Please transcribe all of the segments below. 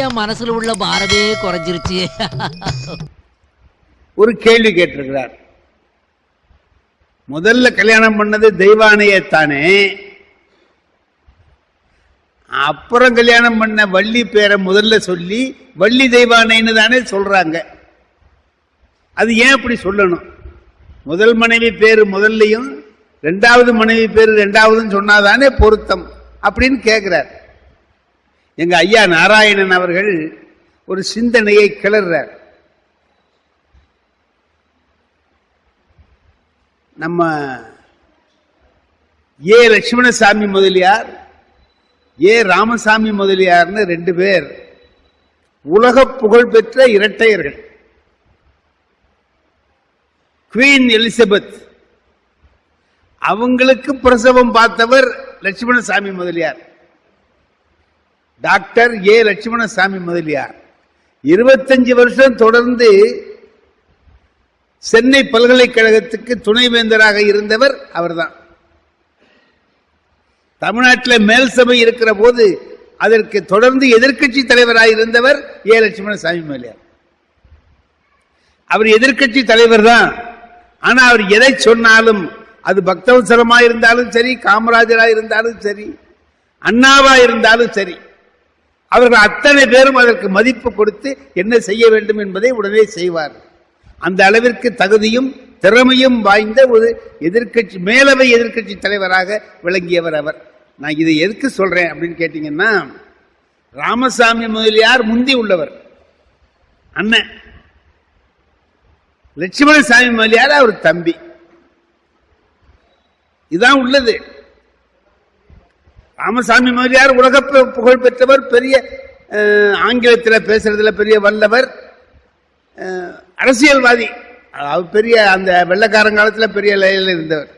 என் மனசுல உள்ள பாரமே குறைஞ்சிருச்சு. ஒரு கேள்வி கேட்டிருக்கிறார். முதல்ல கல்யாணம் பண்ணது தெய்வானையத்தானே, அப்புறம் கல்யாணம் பண்ண வள்ளி பேரை முதல்ல சொல்லி வள்ளி தெய்வானைன்னு தானே சொல்றாங்க. அது ஏன் அப்படி சொல்லணும்? முதல் மனைவி பேரு முதல்லையும் ரெண்டாவது மனைவி பேரு ரெண்டாவதுன்னு சொன்னாதானே பொருத்தம் அப்படின்னு கேட்கிறார். எங்க ஐயா நாராயணன் அவர்கள் ஒரு சிந்தனையை கிளறார். நம்ம ஏ லட்சுமணசாமி முதலியார், ஏ ராமசாமி முதலியார்னு ரெண்டு பேர் உலக புகழ் பெற்ற இரட்டையர்கள். குவீன் எலிசபெத் அவங்களுக்கு பிரசவம் பார்த்தவர் லட்சுமணசாமி முதலியார். டாக்டர் ஏ லட்சுமணசாமி முதலியார் 25 வருஷம் தொடர்ந்து சென்னை பல்கலைக்கழகத்துக்கு துணைவேந்தராக இருந்தவர் அவர்தான். தமிழ்நாட்டில் மேல் சபை இருக்கிற போது அதற்கு தொடர்ந்து எதிர்க்கட்சி தலைவராக இருந்தவர் ஏ லட்சுமணசாமி முதலியார். அவர் எதிர்க்கட்சி தலைவர் தான். ஆனா அவர் எதை சொன்னாலும், அது பக்தவத்சலமா இருந்தாலும் சரி, காமராஜரா இருந்தாலும் சரி, அண்ணாவா இருந்தாலும் சரி, அவர்கள் அத்தனை பேரும் அதற்கு மதிப்பு கொடுத்து என்ன செய்ய வேண்டும் என்பதை உடனே செய்வார். அந்த அளவிற்கு தகுதியும் திறமையும் வாய்ந்த ஒரு எதிர்க்கட்சி, மேலவை எதிர்க்கட்சி தலைவராக விளங்கியவர் அவர். நான் இதை எதுக்கு சொல்றேன் அப்படின்னு கேட்டீங்கன்னா, ராமசாமி முதலியார் முந்தி உள்ளவர் அண்ணன், லட்சுமணசாமி முதலியார் அவர் தம்பி. இதான் உள்ளது. ராமசாமி முதலியார் உலக புகழ் பெற்றவர், பெரிய ஆங்கிலத்தில் பேசுறதுல பெரிய வல்லவர், அரசியல்வாதி, பெரிய அந்த வெள்ளக்காரங்காலத்தில் பெரிய நிலையில் இருந்தவர்.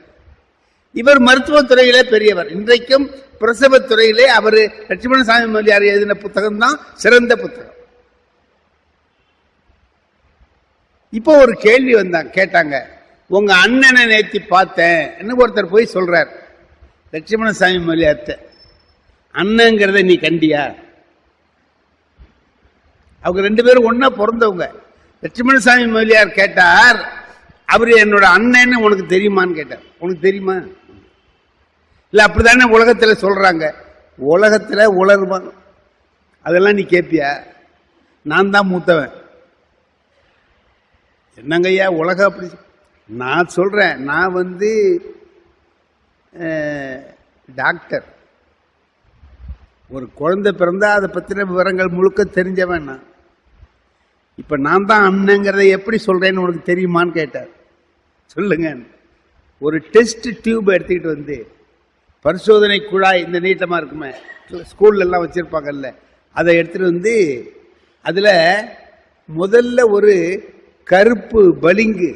இவர் மருத்துவத்துறையிலே பெரியவர். இன்றைக்கும் பிரசவத்துறையிலே அவர் லட்சுமணசாமி முதலியார் எழுதின புத்தகம் தான் சிறந்த புத்தகம். இப்போ ஒரு கேள்வி கேட்டாங்க, உங்க அண்ணனை நேத்தி பார்த்தேன் என்ன ஒருத்தர் போய் சொல்றார் லட்சுமணசாமி முதலியார்ட்ட. அண்ணங்கிறத நீ கண்டியா? அவங்க ரெண்டு பேரும் ஒன்னா பிறந்தவங்க. லட்சுமணசாமி முதலியார் கேட்டார், அவரு என்னோட அண்ணன்னு உனக்கு தெரியுமான்னு கேட்டார். உனக்கு தெரியுமா? இல்ல அப்படித்தானே உலகத்துல சொல்றாங்க. உலகத்துல உலர்வான் அதெல்லாம் நீ கேட்பியா? நான் தான் மூத்தவன். என்னங்கய்யா உலகம் அப்படி? நான் சொல்றேன், நான் டாக்டர். ஒரு குழந்தை பிறந்தா அதை பத்தின விவரங்கள் முழுக்க தெரிஞ்சவன் நான். இப்ப நான் தான் அண்ணங்கிறத எப்படி சொல்றேன்னு உனக்கு தெரியுமான்னு கேட்டார். சொல்லுங்க. ஒரு டெஸ்ட் டியூப் எடுத்துக்கிட்டு பரிசோதனை குழாய் இந்த நீட்டமா இருக்குமே, ஸ்கூல்ல எல்லாம் வச்சிருப்பாங்கல்ல, அதை எடுத்துட்டு அதுல முதல்ல ஒரு கருப்பு பளிங்கு,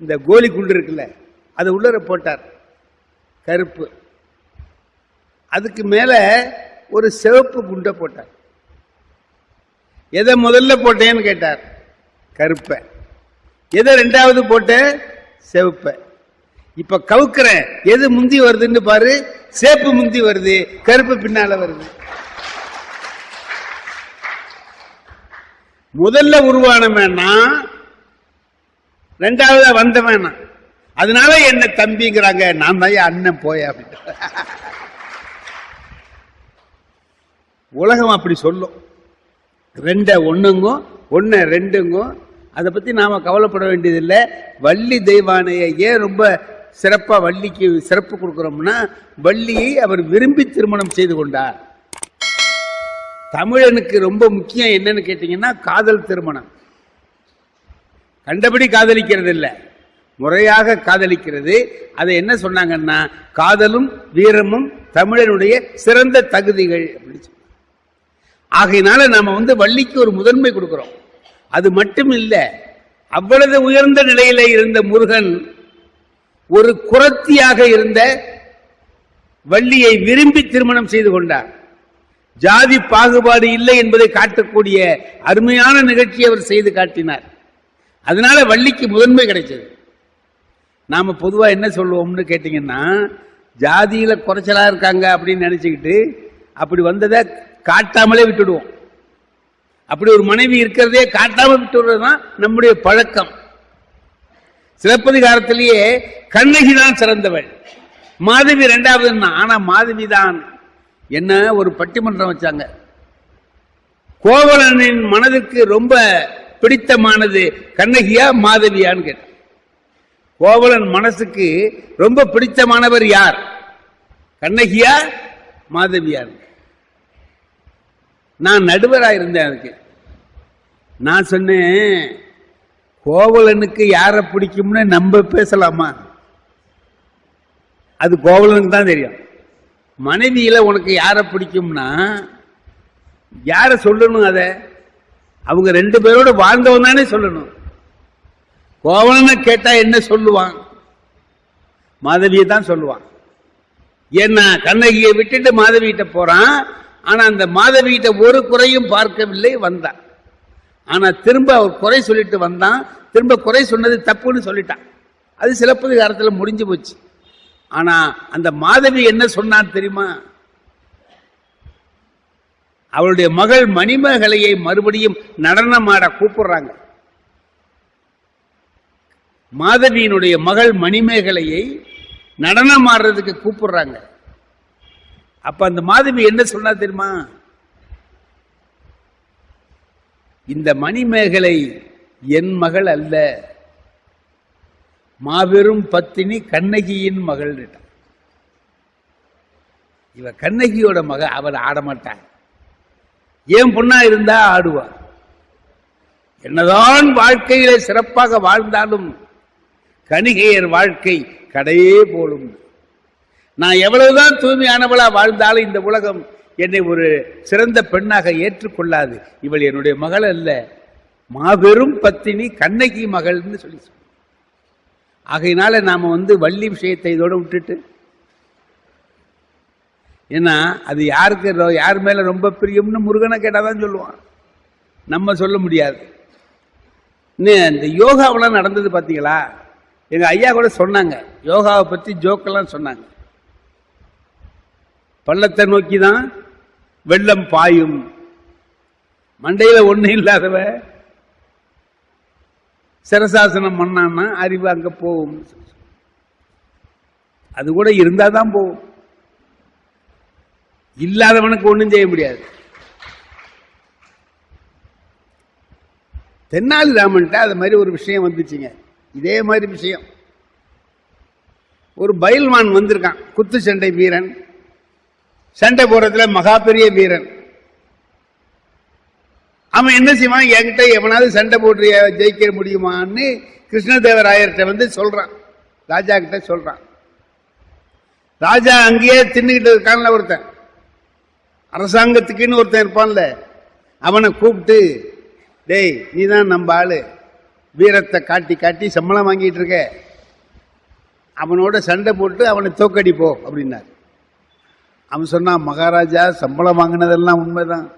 இந்த கோலி குண்டு இருக்குல்ல, அதை உள்ளர போட்டார் கருப்பு. அதுக்கு மேல ஒரு சிவப்பு குண்டை போட்டார். எதை முதல்ல போட்டேன்னு கேட்டார், கருப்ப. எதை ரெண்டாவது போட்ட, சிவப்ப. இப்ப கவுக்கிறேன், எது முந்தி வருதுன்னு பாரு. சேப்பு முந்தி வருது, கருப்பு பின்னால வருது. முதல்ல உருவான வேணா, ரெண்டாவது வந்த வேணா. அதனால என்ன தம்பிங்கிறாங்க. நான் தான் அண்ணன் போய அப்படின்னு. உலகம் அப்படி சொல்லும். ரெண்ட ஒண்ணுங்கும், ஒன்னு ரெண்டுங்கும். அதை பத்தி நாம கவலைப்பட வேண்டியதில்லை. வள்ளி தெய்வானையை ஏன் ரொம்ப சிறப்பா வள்ளிக்கு சிறப்பு கொடுக்கிறோம்னா, வள்ளியை அவர் விரும்பி திருமணம் செய்து கொண்டார். தமிழனுக்கு ரொம்ப முக்கியம் என்னன்னு கேட்டீங்கன்னா, காதல் திருமணம். கண்டபடி காதலிக்கிறது இல்லை, முறையாக காதலிக்கிறது. அதை என்ன சொன்னாங்கன்னா, காதலும் வீரமும் தமிழனுடைய சிறந்த தகுதிகள் அப்படின்னு. ஆகையினால நாம வள்ளிக்கு ஒரு முதன்மை கொடுக்கிறோம். அது மட்டும் இல்ல, அவ்வளவு உயர்ந்த நிலையில இருந்த முருகன் ஒரு குறத்தியாக இருந்த வள்ளியை விரும்பி திருமணம் செய்து கொண்டார். ஜாதி பாகுபாடு இல்லை என்பதை காட்டக்கூடிய அருமையான நிகழ்ச்சி அவர் செய்து காட்டினார். அதனால வள்ளிக்கு முதன்மை கிடைச்சது. நாம பொதுவா என்ன சொல்லுவோம்னு கேட்டீங்கன்னா, ஜாதியில குறைச்சலா இருக்காங்க அப்படின்னு நினைச்சுக்கிட்டு அப்படி வந்ததை காட்டாமலே விட்டுடுவோம். அப்படி ஒரு மனைவி இருக்கிறதே காட்டாம விட்டுடுறதுதான் நம்முடைய பழக்கம். சிலப்பதிகாரத்திலேயே கண்ணகி தான் சிறந்தவள், மாதவி இரண்டாவது. ஆனா மாதவி தான் என்ன ஒரு பட்டிமன்றம் வச்சாங்க. கோவலனின் மனதிற்கு ரொம்ப பிடித்தமானது கண்ணகியா மாதவியான்னு கேட்ட. கோவலன் மனசுக்கு ரொம்ப பிடித்தமானவர் யார், கண்ணகியா மாதவியார்? நான் நடுவராக இருந்தேன். அதுக்கு நான் சொன்னேன், கோவலனுக்கு யாரை பிடிக்கும்னு நம்ம பேசலாமா? அது கோவலனுக்கு தான் தெரியும். மனைவியில உனக்கு யாரை பிடிக்கும்னா யாரை சொல்லணும்? அத அவங்க ரெண்டு பேரோட வாழ்ந்தவன் தானே சொல்லணும். கோவலனை கேட்டா என்ன சொல்லுவான்? மாதவியை தான் சொல்லுவான். ஏன்னா கண்ணகியை விட்டுட்டு மாதவியிட்ட போறான். ஆனா அந்த மாதவியிட்ட ஒரு குறையும் பார்க்கவில்லை, வந்தான். ஆனா திரும்ப அவர் குறை சொல்லிட்டு வந்தான். திரும்ப குறை சொன்னது தப்புன்னு சொல்லிட்டான். அது சிலப்பதிகாரத்தில் முடிஞ்சு போச்சு. ஆனா அந்த மாதவி என்ன சொன்னான் தெரியுமா? அவளுடைய மகள் மணிமேகலையை மறுபடியும் நடனமாட கூப்பிடுறாங்க. மாதவியினுடைய மகள் மணிமேகலையை நடனமாடுறதுக்கு கூப்பிடுறாங்க. அப்ப அந்த மாதவி என்ன சொன்னா தெரியுமா? இந்த மணிமேகலை என் மகள் அல்ல, மாபெரும் பத்தினி கண்ணகியின் மகள். இவ கண்ணகியோட மக, அவள் ஆடமாட்டான். ஏன் பொண்ணா இருந்தா ஆடுவார். என்னதான் வாழ்க்கையிலே சிறப்பாக வாழ்ந்தாலும் கணிகையர் வாழ்க்கை கடையே போலும். நான் எவ்வளவுதான் தூய்மையானவளா வாழ்ந்தாலும் இந்த உலகம் என்னை ஒரு சிறந்த பெண்ணாக ஏற்றுக்கொள்ளாது. இவள் என்னுடைய மகள் அல்ல, மாபெரும் பத்தினி கண்ணகி மகள்னு சொல்லி. ஆகையினால நாம வள்ளி விஷயத்தை இதோட விட்டுட்டு, ஏன்னா அது யாருக்கு யார் மேல ரொம்ப பிரியம்னு முருகனை கேட்டாதான் சொல்லுவான், நம்ம சொல்ல முடியாது. இந்த யோகாவெல்லாம் நடந்தது பார்த்தீங்களா? எங்க ஐயா கூட சொன்னாங்க, யோகாவை பற்றி ஜோக்கெல்லாம் சொன்னாங்க. பள்ளத்தை நோக்கி தான் வெள்ளம் பாயும், மண்டையில ஒண்ணு இல்லாதவ சிரசாசனம் பண்ணான்னா அறிவு அங்க போகும். அது கூட இருந்தாதான் போகும், இல்லாதவனுக்கு ஒண்ணும் செய்ய முடியாது. தென்னாலிராமன்ட்ட அது மாதிரி ஒரு விஷயம் வந்துச்சுங்க. இதே மாதிரி விஷயம். ஒரு பயில்வான் வந்திருக்கான், குத்து சண்டை வீரன், சண்டை போறதுல மகா பெரிய வீரன். அவன் என்ன செய்வான், என்கிட்ட எவனாவது சண்டை போட்டு ஜெயிக்க முடியுமான்னு கிருஷ்ணதேவராயர்கிட்ட சொல்றான், ராஜா கிட்ட சொல்றான். ராஜா அங்கேயே தின்னுகிட்டு இருக்கான்ல ஒருத்தன், அரசாங்கத்துக்குன்னு ஒருத்தன் இருப்பான்ல, அவனை கூப்பிட்டு, டேய் நீ தான் நம்ம ஆளு, வீரத்தை காட்டி காட்டி சம்பளம் வாங்கிட்டு இருக்க, அவனோட சண்டை போட்டு அவனை தோக்கடிப்போ அப்படின்னார். அவன் சொன்னான், மகாராஜா சம்பளம் வாங்கினதெல்லாம் உண்மைதான்,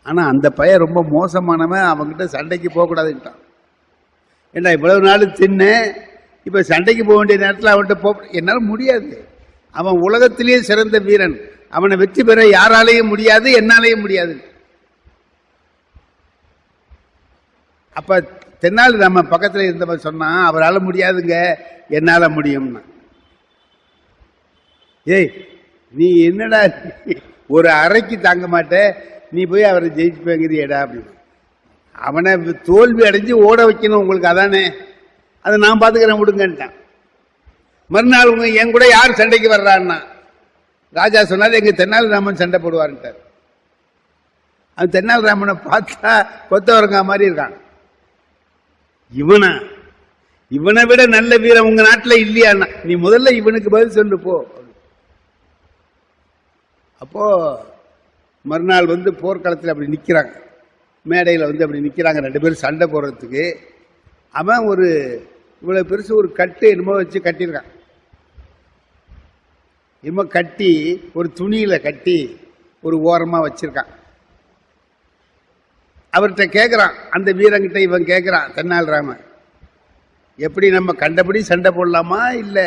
ஆனா அந்த பையன் ரொம்ப மோசமானவன், அவன்கிட்ட சண்டைக்கு போகக்கூடாதுன்ட்டான். ஏன்னா இவ்வளவு நாள் தின்ன, இப்ப சண்டைக்கு போக வேண்டிய நேரத்தில் அவன்கிட்ட போ, என்னால முடியாது. அவன் உலகத்திலேயே சிறந்த வீரன், அவனை வெற்றி பெற யாராலையும் முடியாது, என்னாலையும் முடியாது. அப்ப தென்னாலிராம பக்கத்தில் இருந்தவன் சொன்னான், அவரால் முடியாதுங்க, என்னால முடியும்னா. ஏய் நீ என்னடா ஒரு அறைக்கு தாங்க மாட்ட, நீ போய் அவரை ஜெயிச்சுப்பேங்கிறியடா அப்படின்னு. அவனை தோல்வி அடைஞ்சு ஓட வைக்கணும் உங்களுக்கு, அதானே, அதை நான் பார்த்துக்கிறேன் விடுங்கன்ட்டான். மறுநாள் உங்க என் கூட யார் சண்டைக்கு வர்றான்னா, ராஜா சொன்னார் எங்க தென்னாலிராமன் சண்டை போடுவார்ட்டார். அது தென்னாலிராமனை பார்த்தா கொத்தவரங்கா மாதிரி இருக்கான். இவனை விட நல்ல வீரன் உங்க நாட்டில் இல்லையான்னா, நீ முதல்ல இவனுக்கு பதில் சொல்லு போ. அப்போ மறுநாள் போர்க்களத்தில் அப்படி நிற்கிறாங்க, மேடையில் அப்படி நிற்கிறாங்க ரெண்டு பேரும் சண்டை போடுறதுக்கு. அவன் ஒரு இவ்வளவு பெருசு ஒரு கட்டு என்னமோ வச்சு கட்டியிருக்கான். என்னமோ கட்டி ஒரு துணியில கட்டி ஒரு ஓரமா வச்சிருக்கான். அவர்கிட்ட கேட்கிறான், அந்த வீரங்கிட்ட இவன் கேட்கிறான், தென்னாலிராமன், எப்படி நம்ம கண்டபடி சண்டை போடலாமா இல்ல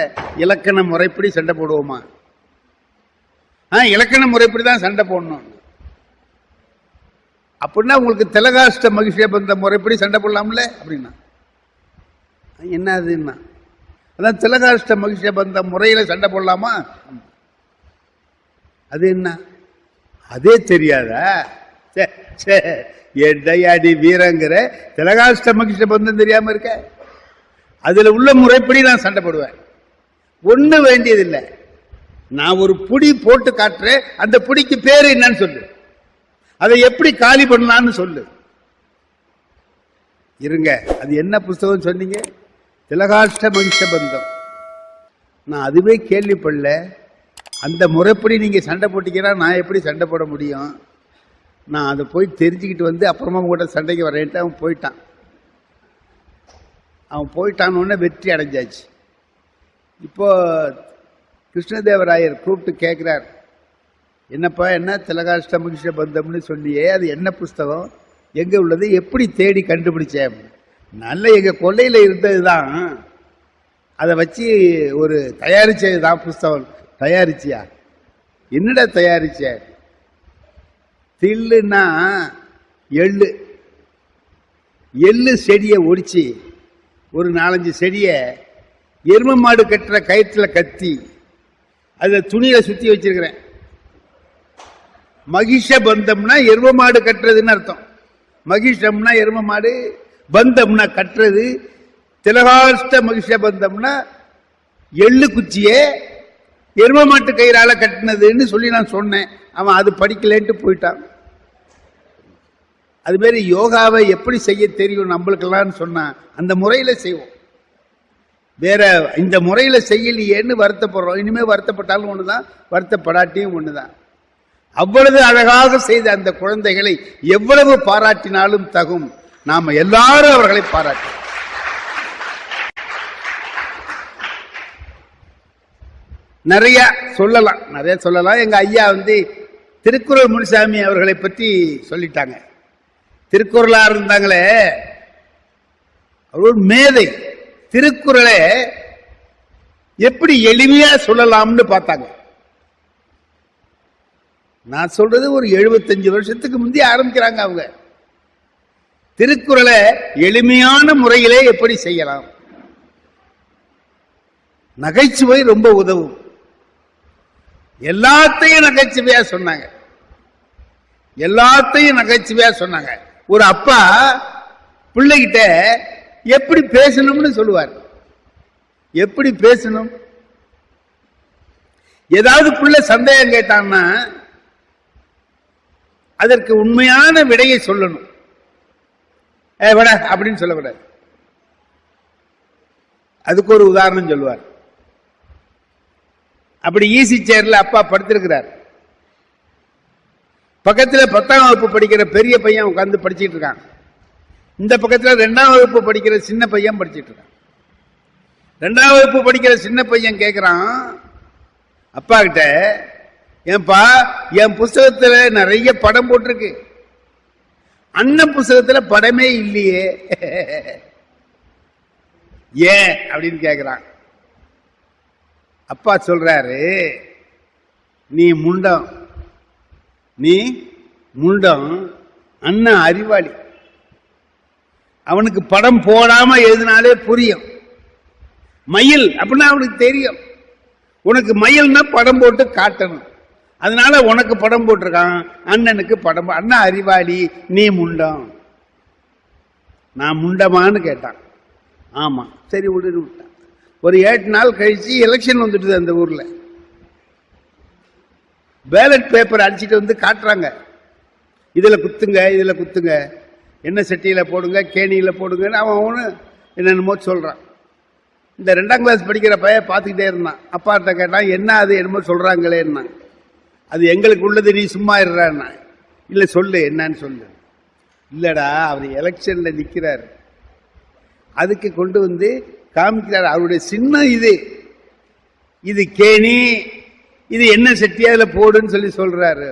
இலக்கண முறைப்படி சண்டை போடுவோமா? இலக்கண முறைப்படி தான் சண்டை போடணும். அப்படின்னா உங்களுக்கு திலகாஷ்ட மகிஷ பந்த முறைப்படி சண்டை போடலாம்ல அப்படின்னா என்ன அதுன்னா, அதான் திலகாஷ்ட மகிஷ பந்த முறையில சண்டை போடலாமா? அது என்ன அதே தெரியாதா? எடையாடி வீரங்கிற திலகாஷ்ட மகிஷ பந்தம் தெரியாம இருக்க? அதுல உள்ள முறைப்படி நான் சண்டை போடுவேன். ஒண்ணு வேண்டியதில்லை, நான் ஒரு புடி போட்டு காட்டுறேன், அந்த புடிக்கு பேரு என்னன்னு சொல்லு, அதை எப்படி காலி பண்ணலான்னு சொல்லு. இருங்க, அது என்ன புஸ்தகம் சொன்னீங்க? திலகாஷ்ட மகிஷ பந்தம். நான் அதுவே கேள்விப்படல. அந்த முறைப்படி நீங்க சண்டை போட்டீங்கன்னா நான் எப்படி சண்டை போட முடியும்? நான் அதை போய் தெரிஞ்சுக்கிட்டு வந்து அப்புறமா கூட சண்டைக்கு வரேன்ட்டு அவன் போயிட்டான். அவன் போயிட்டான்னு வெற்றி அடைஞ்சாச்சு. இப்போ கிருஷ்ணதேவராயர் கூப்பிட்டு கேட்கிறார், என்னப்பா என்ன திலகாஷ்ட மகிஷ பந்தம்னு சொல்லியே, அது என்ன புஸ்தகம், எங்க உள்ளது, எப்படி தேடி கண்டுபிடிச்சேன்? நல்ல எங்க கொள்ளையில இருந்தது தான், அதை வச்சு ஒரு தயாரிச்சது தான் புஸ்தகம். தயாரிச்சியா? என்னடா தயாரிச்ச? தில்லுன்னா எள்ளு, எள்ளு செடியை ஒடிச்சு ஒரு 4-5 செடியை எரும மாடு கட்டுற கயிற்றுல கத்தி அதில் துணியில சுத்தி வச்சிருக்கிறேன். மகிஷ பந்தம்னா எரும மாடு கட்டுறதுன்னு அர்த்தம். மகிஷம்னா எரும மாடு, பந்தம்னா கட்டுறது. திலகாஷ்ட மகிஷ பந்தம்னா எள்ளு குச்சியே எரும மாட்டு கயிறால கட்டினதுன்னு சொல்லி நான் சொன்னேன். அவன் அது படிக்கலன்ட்டு போயிட்டான். அது மாதிரி யோகாவை எப்படி செய்ய தெரியும் நம்மளுக்கெல்லாம் சொன்னா அந்த முறையில செய்வோம். வேற இந்த முறையில செய்யலையேன்னு வருத்தப்படுறோம். இனிமே வருத்தப்பட்டாலும் ஒண்ணுதான், வருத்தப்படாட்டியும் ஒண்ணுதான். அவ்வளவு அழகாக செய்த அந்த குழந்தைகளை எவ்வளவு பாராட்டினாலும் தகும். நாம எல்லாரும் அவர்களை பாராட்ட நிறைய சொல்லலாம். எங்க ஐயா திருக்குறள் முனுசாமி அவர்களை பற்றி சொல்லிட்டாங்க. திருக்குறளா இருந்தாங்களே, அவர் மேதை. திருக்குறளை எப்படி எளிமையா சொல்லலாம்னு பார்த்தாங்க. நான் சொல்றது ஒரு 75 வருஷத்துக்கு முந்தைய ஆரம்பிக்கிறாங்க அவங்க. திருக்குறளை எளிமையான முறையிலே எப்படி செய்யலாம், நகைச்சுவை ரொம்ப உதவும். எல்லாத்தையும் நகைச்சுவையா சொன்னாங்க. எல்லாத்தையும் நகைச்சுவையா சொன்னாங்க. ஒரு அப்பா பிள்ளைகிட்ட எப்படி பேசணும்னு சொல்லுவார். எப்படி பேசணும், ஏதாவது பிள்ளை சந்தேகம் கேட்டான்னா அதற்கு உண்மையான விடையை சொல்லணும். விட அப்படின்னு சொல்லக்கூடாது. அதுக்கு ஒரு உதாரணம் சொல்லுவார். அப்படி ஈசி சேர்ல அப்பா படுத்திருக்கிறார். பக்கத்துல 10ஆம் வகுப்பு படிக்கிற பெரிய பையன் உட்கார்ந்து படிச்சுட்டு இருக்கான். இந்த பக்கத்துல 2ஆம் வகுப்பு படிக்கிற சின்ன பையன் படிச்சுட்டு இருக்கான். 2ஆம் வகுப்பு படிக்கிற சின்ன பையன் கேட்கிறான் அப்பா கிட்ட, ஏன்பா என் புஸ்தகத்துல நிறைய படம் போட்டிருக்கு, அண்ணன் புஸ்தகத்துல படமே இல்லையே, ஏன் அப்படின்னு கேட்கிறான். அப்பா சொல்றாரு, நீ முண்டம், அண்ணன் அறிவாளி, அவனுக்கு படம் போடாம எழுதினாலே புரியும். மயில் அப்படின்னா அவனுக்கு தெரியும். உனக்கு மயில்னா படம் போட்டு காட்டணும். அதனால உனக்கு படம் போட்டிருக்கான், அண்ணனுக்கு படம். அண்ணன் அறிவாளி, நீ முண்டம். நான் முண்டமான்னு கேட்டான். ஆமா, சரி விடுன்னு விட்டான். ஒரு 8 நாள் கழிச்சு எலெக்ஷன் வந்துட்டு அந்த ஊர்ல. பேலட் பேப்பர் அடிச்சுட்டு காட்டுறாங்க, இதுல குத்துங்க, இதுல குத்துங்க, என்ன செட்டியில போடுங்க, கேணியில போடுங்கன்னு அவன் என்னென்னமோ சொல்றான். இந்த 2ஆம் கிளாஸ் படிக்கிற பையன் பார்த்துக்கிட்டே இருந்தான். அப்பாட்ட கேட்டான், என்ன அது என்னமோ சொல்றாங்களேன்னா. அது எங்களுக்கு உள்ளது, நீ சும்மா இருறான்னா. இல்ல சொல்லு, என்னன்னு சொல்லு. இல்லடா, அவர் எலெக்ஷன்ல நிக்கிறார், அதுக்கு கொண்டு காமிக்கிறார். அவருடைய சின்னம் இது கேணி, இது என்ன செட்டி, அதுல போடுன்னு சொல்லி சொல்றாரு.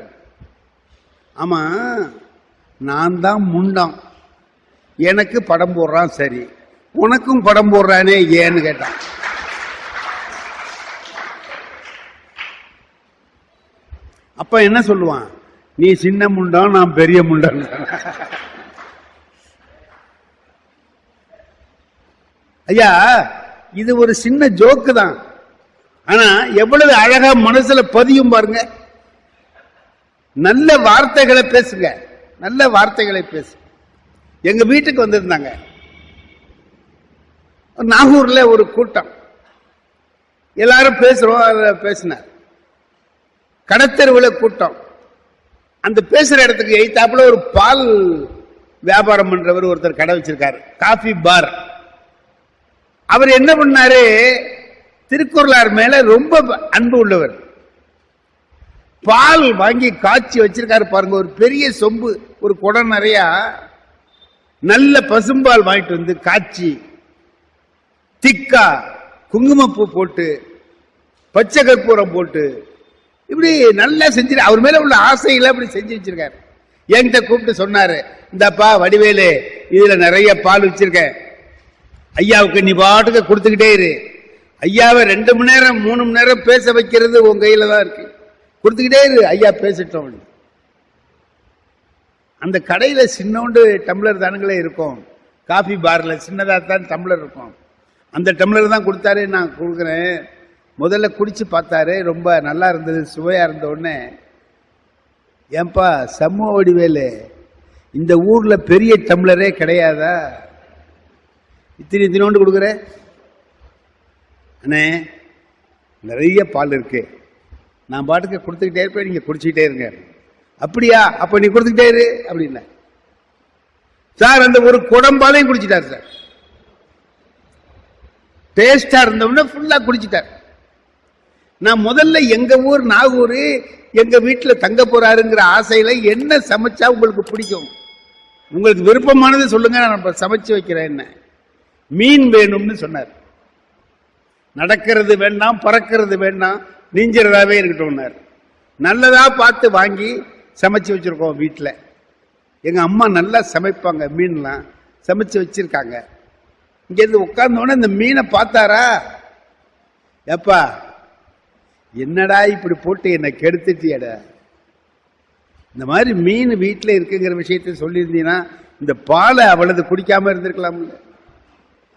ஆமா, நான் தான் முண்டம், எனக்கு படம் போடுறான், சரி உனக்கும் படம் போடுறானே ஏன்னு கேட்டான். அப்ப என்ன சொல்லுவான்? நீ சின்ன முண்டம், நான் பெரிய முண்டம். ஐயா, இது ஒரு சின்ன ஜோக்கு தான். ஆனா எவ்வளவு அழகா மனசுல பதியும் பாருங்க. நல்ல வார்த்தைகளை பேசுங்க, நல்ல வார்த்தைகளை பேசு. எங்க வீட்டுக்கு வந்திருந்தாங்க, நாகூர்ல ஒரு கூட்டம், எல்லாரும் பேசுறோம். பேசினார். கடத்தெருவுல கூட்டம். அந்த பேசுற இடத்துக்கு எய்தாப்புல ஒரு பால் வியாபாரம் பண்றவர் ஒருத்தர் கடை வச்சிருக்காரு, காஃபி பார். அவர் என்ன பண்ணாரு? திருக்குறளார் மேல ரொம்ப அன்பு உள்ளவர். பால் வாங்கி காய்ச்சி வச்சிருக்காரு பாருங்க, ஒரு பெரிய சொம்பு, ஒரு குடம் நிறைய நல்ல பசும்பால் வாங்கிட்டு வந்து காய்ச்சி திக்கா குங்குமப்பூ போட்டு பச்சை கற்பூரம் போட்டு இப்படி நல்லா செஞ்சு, அவர் மேல உள்ள ஆசைகளை அப்படி செஞ்சு வச்சிருக்காரு. என்கிட்ட கூப்பிட்டு சொன்னாரு, இந்தப்பா வடிவேலு, இதுல நிறைய பால் வச்சிருக்கேன், ஐயாவுக்கு நீ பாட்டுக்கு கொடுத்துக்கிட்டே இரு. ஐயாவை 2 மணி நேரம் 3 மணி நேரம் பேச வைக்கிறது உன் கையில தான் இருக்கு, கொடுத்துக்கிட்டே இரு, ஐயா பேசிட்டோம். அந்த கடையில சின்னோண்டு டம்ளர் தானுங்களே இருக்கும், காஃபி பார்ல சின்னதா தான் டம்ளர் இருக்கும். அந்த டம்ளர் தான் கொடுத்தாரு. நான் கொடுக்குறேன். முதல்ல குடிச்சு பார்த்தாரு, ரொம்ப நல்லா இருந்தது, சுவையா இருந்த உடனே, ஏன்பா சமூக வடிவேலு, இந்த ஊர்ல பெரிய டம்ளரே கிடையாதா, இத்தினோண்டு கொடுக்குற? அண்ணே நிறைய பால் இருக்கு, நான் பாட்டுக்கு கொடுத்துக்கிட்டே இருப்பேன், நீங்க குடிச்சுக்கிட்டே இருங்க. அப்படியா, அப்ப நீ கொடுத்துக்கிட்டே இரு அப்படின்னா. சார் அந்த ஒரு குடம்பாலையும் குடிச்சிட்டார் சார். டேஸ்டா இருந்தவன ஃபுல்லா குடிச்சிட்டார். நான் முதல்ல எங்க ஊர் நாகூர், எங்க வீட்டுல தங்க போறாருங்கிற ஆசையில என்ன சமைச்சா உங்களுக்கு பிடிக்கும், உங்களுக்கு விருப்பமானது சொல்லுங்க, நான் சமைச்சு வைக்கிறேன். என்ன மீன் வேணும்னு சொன்னார். நடக்கிறது வேண்டாம், பறக்கிறது வேண்டாம், நீஞ்சிறதாவே இருக்கட்டும். நல்லதா பார்த்து வாங்கி சமைச்சு வச்சிருக்கோம் வீட்டில். எங்க அம்மா நல்லா சமைப்பாங்க, மீன்லாம் சமைச்சு வச்சிருக்காங்க. இங்கேருந்து உட்கார்ந்தோடனே இந்த மீனை பார்த்தாரா, எப்பா என்னடா இப்படி போட்டு என்னை கெடுத்துட்டியடா, இந்த மாதிரி மீன் வீட்டில் இருக்குங்கிற விஷயத்த சொல்லியிருந்தீங்கன்னா இந்த பாலை அவ்வளவு குடிக்காம இருந்திருக்கலாம்.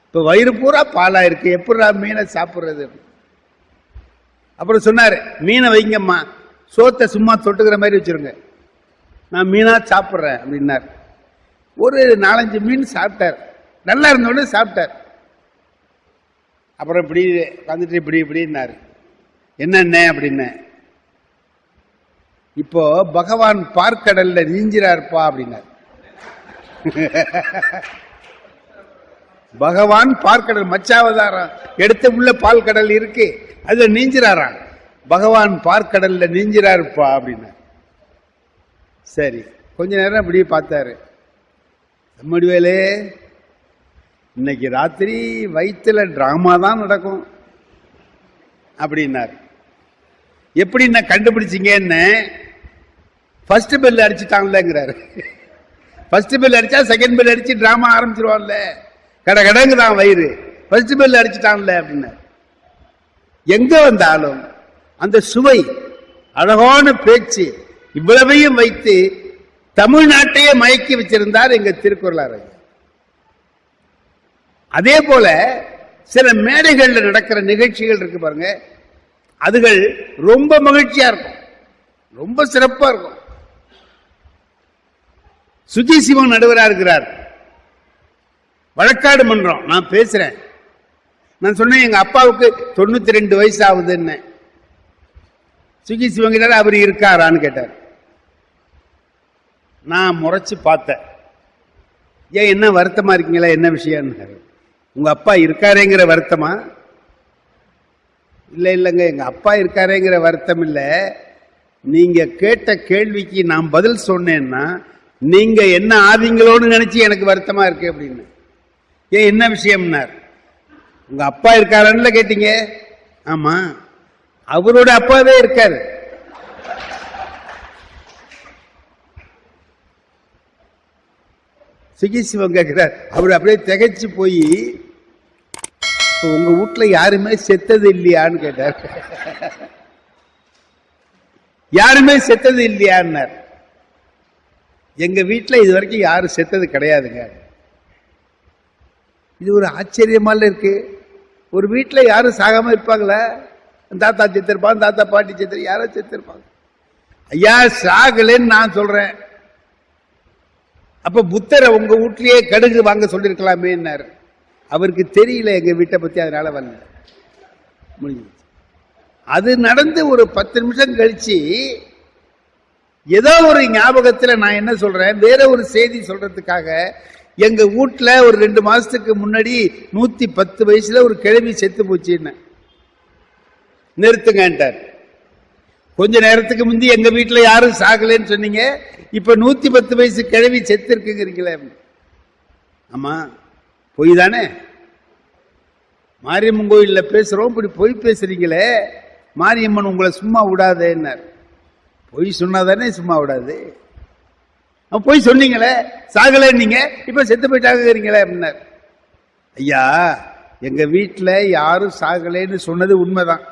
இப்ப வயிறு பூரா பாலா இருக்கு, எப்படா மீனை சாப்பிடுறது? அப்புறம் சொன்னாரு, மீனை வைங்கம்மா, சோத்தை சும்மா தொட்டுக்கிற மாதிரி வச்சிருங்க, நான் மீனா சாப்பிட்றேன் அப்படின்னார். ஒரு 4-5 மீன் சாப்பிட்டார், நல்லா இருந்தோடனே சாப்பிட்டார். அப்புறம் இப்படி வந்துட்டு இப்படி இப்படின்னாரு. என்னென்ன அப்படின்னு, இப்போ பகவான் பார்க்கடல்ல நீஞ்சிறாருப்பா அப்படின்னார். பகவான் பார்க்கடல் மச்சாவதாரம் எடுத்து உள்ள பால் கடல் இருக்கு, அதுல நீஞ்சிறாராம். பகவான் பார்க்கடல்ல நீஞ்சிறாருப்பா அப்படின்னார். சரி, கொஞ்ச நேரம் இப்படி பார்த்தாரு. வடிவேலு, இன்னைக்கு ராத்திரி வயிற்றுல டிராமா தான் நடக்கும் அப்படின்னார். எப்படி என்ன கண்டுபிடிச்சிங்கன்னு, ஃபர்ஸ்ட் பெல் அடிச்சுட்டாங்கங்கிறாரு. ஃபர்ஸ்ட் பெல் அடிச்சா செகண்ட் பெல் அடிச்சு டிராமா ஆரம்பிச்சிருவான்ல, கடகடங்கு தான் வயிறு, ஃபர்ஸ்ட் பெல் அடிச்சுட்டான்ல அப்படின்னாரு. எங்க வந்தாலும் அந்த சுவை, அழகான பேச்சு, இவ்வளவையும் வைத்து தமிழ்நாட்டையே மயக்கி வச்சிருந்தார் எங்க திருக்குறளார். அதே போல சில மேடைகள்ல நடக்கிற நிகழ்ச்சிகள் இருக்கு பாருங்க, அதுகள் ரொம்ப மகிழ்ச்சியா இருக்கும், ரொம்ப சிறப்பா இருக்கும். சுஜி சிவன் நடுவரா இருக்கிறார், வழக்காடு மன்றம். நான் பேசுறேன், நான் சொன்னேன் எங்க அப்பாவுக்கு 92 வயசு ஆகுதுன்னு. சுஜி சிவன் கிட்ட அவர் இருக்காரான்னு கேட்டார். நான் முறைச்சு பார்த்தேன், ஏன் என்ன வருத்தமா இருக்கீங்களா, என்ன விஷயம்? உங்க அப்பா இருக்காரேங்கிற வருத்தமா? இல்லைங்க, எங்க அப்பா இருக்காரேங்கிற வருத்தம் இல்லை, நீங்க கேட்ட கேள்விக்கு நான் பதில் சொன்னேன்னா நீங்க என்ன ஆவீங்களோன்னு நினைச்சு எனக்கு வருத்தமா இருக்கு அப்படின்னு. ஏன் என்ன விஷயம்னார். உங்க அப்பா இருக்காருன்னு கேட்டீங்க. ஆமா, அவரோட அப்பாவே இருக்காரு. சிகிச்சை கேட்கிறார். அவர் அப்படியே திகைச்சு போய், உங்க வீட்டுல யாருமே செத்தது இல்லையான்னு கேட்டார். யாருமே செத்தது இல்லையான்னார். எங்க வீட்டில் இது வரைக்கும் யாரும் செத்தது கிடையாதுங்க. இது ஒரு ஆச்சரியமால இருக்கு. ஒரு வீட்டில் யாரும் சாகாம இருப்பாங்களா? தாத்தா செத்திருப்பாங்க, தாத்தா பாட்டி செத்து, யாரோ செத்திருப்பாங்க. ஐயா சாகலன்னு நான் சொல்றேன். அப்ப புத்தரை உங்க வீட்லயே கடுகு வாங்க சொல்லிருக்கலாமே. அவருக்கு தெரியல எங்க வீட்டை பத்தி, அதனால வரல. முடிஞ்சு. அது நடந்து ஒரு 10 நிமிஷம் கழிச்சு ஏதோ ஒரு ஞாபகத்தில் நான் என்ன சொல்றேன், வேற ஒரு செய்தி சொல்றதுக்காக எங்க வீட்டுல ஒரு 2 மாசத்துக்கு முன்னாடி 110 வயசுல ஒரு கிழவி செத்து போச்சுன்னு நிறுத்துங்கன்ட்டார். கொஞ்ச நேரத்துக்கு முந்தி எங்க வீட்டுல யாரும் சாகலன்னு சொன்னீங்க, இப்ப 110 வயசு கிழவி செத்து இருக்குங்கிறீங்களே. ஆமா, பொய் தானே? மாரியம்மன் கோயில்ல பேசுறோம், இப்படி பொய் பேசுறீங்களே, மாரியம்மன் உங்களை சும்மா விடாதேன்னார். பொய் சொன்னாதானே சும்மா விடாது. பொய் சொன்னீங்களே, சாகல நீங்க, இப்ப செத்து போயிட்டாங்கிறீங்களே அப்படின்னார். ஐயா, எங்க வீட்டுல யாரும் சாகலேன்னு சொன்னது உண்மைதான்.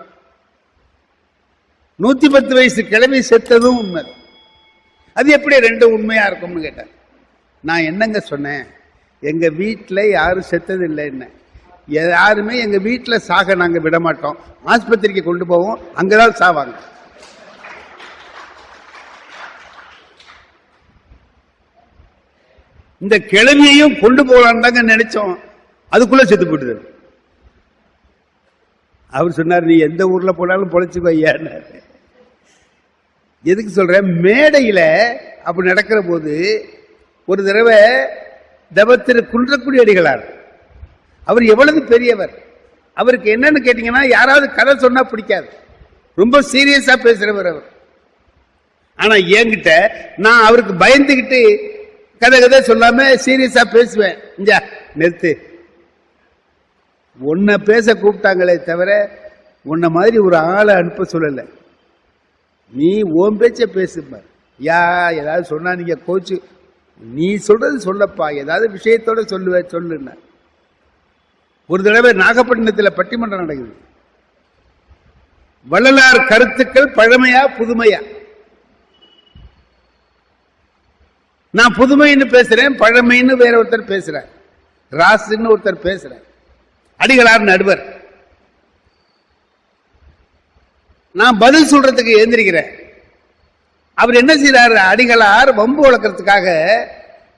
110 வயசு கிழமை செத்ததும் உண்மை. அது எப்படி 2 உண்மையா இருக்கும்னு கேட்டார். நான் என்னங்க சொன்னேன், எங்க வீட்டுல யாரும் செத்தது இல்லைன்னு. யாருமே எங்க வீட்டுல சாக நாங்க விட மாட்டோம், ஆஸ்பத்திரிக்கு கொண்டு போவோம், அங்கதான் சாவாங்க. இந்த கிழமையையும் கொண்டு போகலான்னு தாங்க நினைச்சோம், அதுக்குள்ள செத்து போட்டுது. அவர் சொன்னார், நீ எந்த ஊர்ல போனாலும் பொழைச்சுக்கோ ஐயா. எதுக்கு சொல்றேன், மேடையில அப்படி நடக்கிற போது ஒரு தடவை தவத்திரு குன்றக்குடி அடிகளார், அவர் எவ்வளவு பெரியவர், அவருக்கு என்னன்னு கேட்டீங்கன்னா, யாராவது கதை சொன்னா பிடிக்காது, ரொம்ப சீரியஸா பேசுறவர் அவர். ஆனா என்கிட்ட நான் அவருக்கு பயந்துகிட்டு கதை சொல்லாம சீரியஸா பேசுவேன். நிறுத்து, உன்னை பேச கூப்பிட்டாங்களே தவிர உன்னை மாதிரி ஒரு ஆளை அனுப்ப சொல்லல, நீ ஓம் பேச்ச பேசுப்பார். யா ஏதாவது சொன்னா நீங்க கோச்சு, நீ சொல்றது சொல்லப்பா, ஏதாவது விஷயத்தோட சொல்லுன்னா. ஒரு தடவை நாகப்பட்டினத்தில் பட்டிமன்றம் நடக்குது. வள்ளலார் கருத்துக்கள் பழமையா புதுமையா? நான் புதுமைன்னு பேசுறேன், பழமைன்னு வேற ஒருத்தர் பேசுறேன், ராசுன்னு ஒருத்தர் பேசுறேன், அடிகளார் நடுவர். நான் பதில் சொல்றதுக்கு எழுந்திருக்கிறேன். அவர் என்ன செய்யறாரு, அடிகளார் வம்பு வளர்க்கறதுக்காக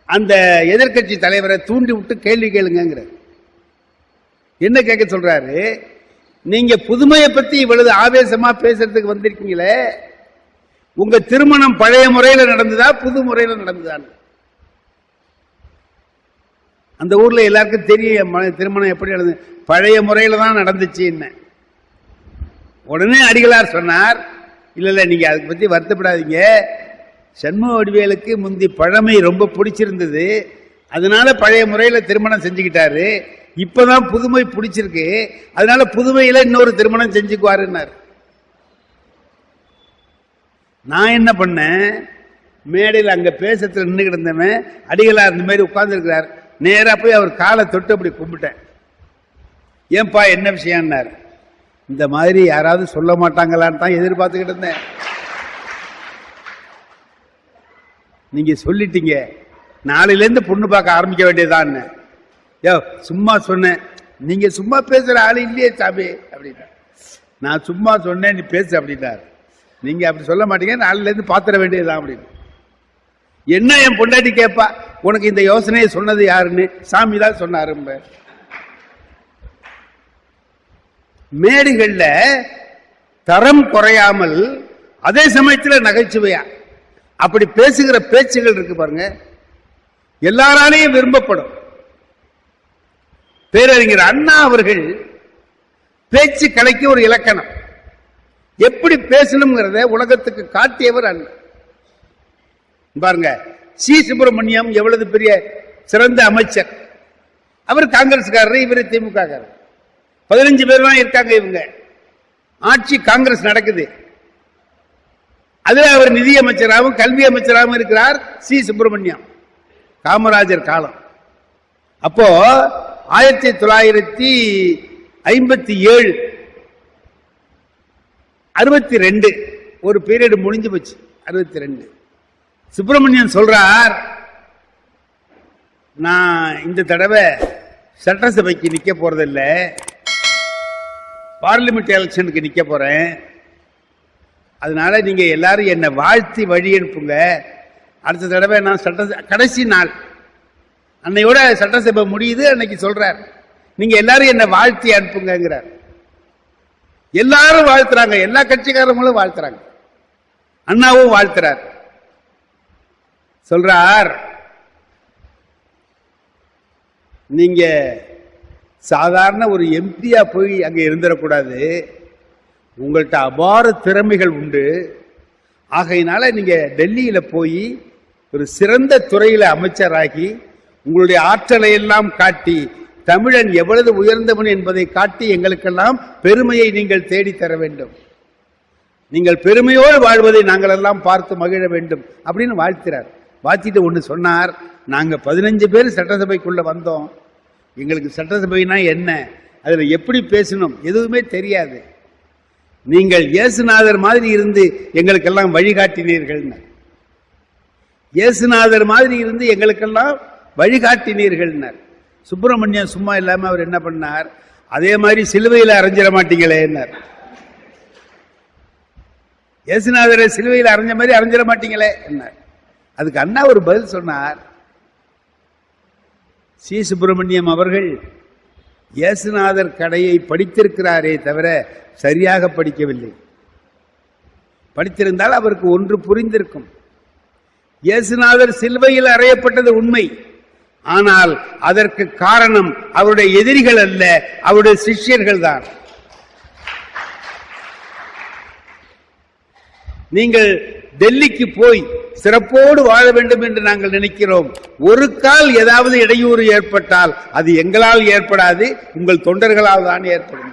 அந்த எதிர்கட்சி தலைவரை தூண்டி விட்டு கேள்வி கேளுங்கிற. என்ன கேட்க சொல்றாரு, நீங்க புதுமையை பத்தி இவ்வளவு ஆவேசமா பேசுறதுக்கு வந்திருக்கீங்களே, உங்க திருமணம் பழைய முறையில நடந்ததா புது முறையில நடந்ததான்? அந்த ஊர்ல எல்லாருக்கும் தெரியும் திருமணம் எப்படி நடந்தது, பழைய முறையில தான் நடந்துச்சு. உடனே அடிகளார் சொன்னார், இல்ல நீங்க அதை பத்தி வருத்தப்படாதீங்க, சண்முக வடிவேலுக்கு முந்தி பழமை ரொம்ப பிடிச்சிருந்தது, அதனால பழைய முறையில திருமணம் செஞ்சுக்கிட்டாரு, இப்பதான் புதுமை பிடிச்சிருக்கு, அதனால புதுமையில இன்னொரு திருமணம் செஞ்சுக்குவாருன்னார். நான் என்ன பண்ணேன், மேடையில் அங்க பேசத்துல நின்றுகிட்டு இருந்தவன் அடிகளார் இந்த மாதிரி உட்கார்ந்து இருக்கிறார், நேரா போய் அவர் காலை தொட்டு அப்படி கும்பிட்டேன். ஏன்பா என்ன விஷயம்னார். இந்த மாதிரி யாராவது சொல்ல மாட்டாங்களான்னு தான் எதிர்பார்த்துக்கிட்டு இருந்தேன், நீங்க சொல்லிட்டீங்க, நாளையில இருந்து பொண்ணு பார்க்க ஆரம்பிக்க வேண்டியதான். யோ சும்மா சொன்னேன், நீங்க சும்மா பேசுற ஆளு இல்லையே சாமி அப்படின்னா. நான் சும்மா சொன்னேன், நீ பேசு அப்படின்னாரு. நீங்க அப்படி சொல்ல மாட்டீங்க, நாளையில இருந்து பாத்திர வேண்டியதுதான் அப்படின்னு. என்ன என் பொண்டாட்டி கேட்பா, உனக்கு இந்த யோசனையை சொன்னது யாருன்னு, சாமி தான் சொன்னாரு. மேடைகள்ல தரம் குறையாமல் அதே சமயத்தில் நகைச்சுவையா அப்படி பேசுகிற பேச்சுகள் இருக்கு பாருங்க, எல்லாராலையும் விரும்பப்படும். பேரறிஞர் அண்ணா அவர்கள் பேச்சு கலைக்கு ஒரு இலக்கணம், எப்படி பேசணுங்கிறத உலகத்துக்கு காட்டியவர் அண்ணா. பாருங்க, சி சுப்பிரமணியம் எவ்வளவு பெரிய சிறந்த அமைச்சர், அவர் காங்கிரஸ்காரர், இவர் திமுக. 15 பேர் தான் இருக்காங்க. இவங்க ஆட்சி காங்கிரஸ் நடக்குது, அதுல அவர் நிதி அமைச்சராகவும் கல்வி அமைச்சராகவும் இருக்கிறார் சி சுப்பிரமணியம், காமராஜர் காலம். அப்போ 1957 62 ஒரு பீரியட் முடிஞ்சு போச்சு. 62 சுப்பிரமணியன் சொல்றார், நான் இந்த தடவை சட்டசபைக்கு நிக்க போறதில்ல, பார்லிமெண்ட் எலெக்ஷனுக்கு நிக்க போறேன். அதனால நீங்க எல்லாரும் என்னை வாழ்த்தி வழி அனுப்புங்க. அடுத்த தடவை நான் கடைசி நாள் அன்னையோட சட்டசபை முடியுது. அன்னைக்கு சொல்றார், நீங்க எல்லாரும் என்னை வாழ்த்தி அனுப்புங்கிறார். எல்லாரும் வாழ்த்துறாங்க, எல்லா கட்சிக்காரங்களும் வாழ்த்துறாங்க, அண்ணாவும் வாழ்த்துறார். சொல்றார், நீங்க சாதாரண ஒரு எம்பியா போய் அங்க இருந்துடக்கூடாது, உங்கள்கிட்ட அபார திறமைகள் உண்டு. ஆகையினால நீங்க டெல்லியில போய் ஒரு சிறந்த துறையில அமைச்சராகி உங்களுடைய ஆற்றலை எல்லாம் காட்டி தமிழன் எவ்வளவு உயர்ந்தவன் என்பதை காட்டி எங்களுக்கெல்லாம் பெருமையை நீங்கள் தேடி தர வேண்டும். நீங்கள் பெருமையோடு வாழ்வதை நாங்கள் எல்லாம் பார்த்து மகிழ வேண்டும் அப்படின்னு வாழ்த்தினார். வாழ்த்திட்டு ஒன்று சொன்னார், நாங்க 15 பேர் சட்டசபைக்குள்ள வந்தோம், எங்களுக்கு சட்டசபைனா என்ன, அதுல எப்படி பேசணும் எதுவுமே தெரியாது. நீங்கள் இயேசுநாதர் மாதிரி இருந்து எங்களுக்கெல்லாம் வழிகாட்டினீர்கள். இயேசுநாதர் மாதிரி இருந்து எங்களுக்கெல்லாம் வழிகாட்டினீர்கள். சுப்பிரமணியன் சும்மா இல்லாம அவர் என்ன பண்ணார், அதே மாதிரி சிலுவையில் அரைஞ்சிட மாட்டீங்களே. இயேசுநாதரை சிலுவையில் அரைஞ்ச மாதிரி அரைஞ்சிட மாட்டீங்களே என்ன. அதுக்கு அண்ணா ஒரு பதில் சொன்னார். சி சுப்பிரமணியம் அவர்கள் இயேசுநாதர் கடையை படித்திருக்கிறாரே தவிர சரியாக படிக்கவில்லை. படித்திருந்தால் அவருக்கு ஒன்று புரிந்திருக்கும். இயேசுநாதர் சிலுவையில் அறையப்பட்டது உண்மை, ஆனால் அதற்கு காரணம் அவருடைய எதிரிகள் அல்ல, அவருடைய சிஷ்யர்கள் தான். நீங்கள் டெல்லிக்கு போய் சிறப்போடு வாழ வேண்டும் என்று நாங்கள் நினைக்கிறோம். ஒரு கால் ஏதாவது இடையூறு ஏற்பட்டால் அது எங்களால் ஏற்படாது, உங்கள் தொண்டர்களால் தான் ஏற்படும்.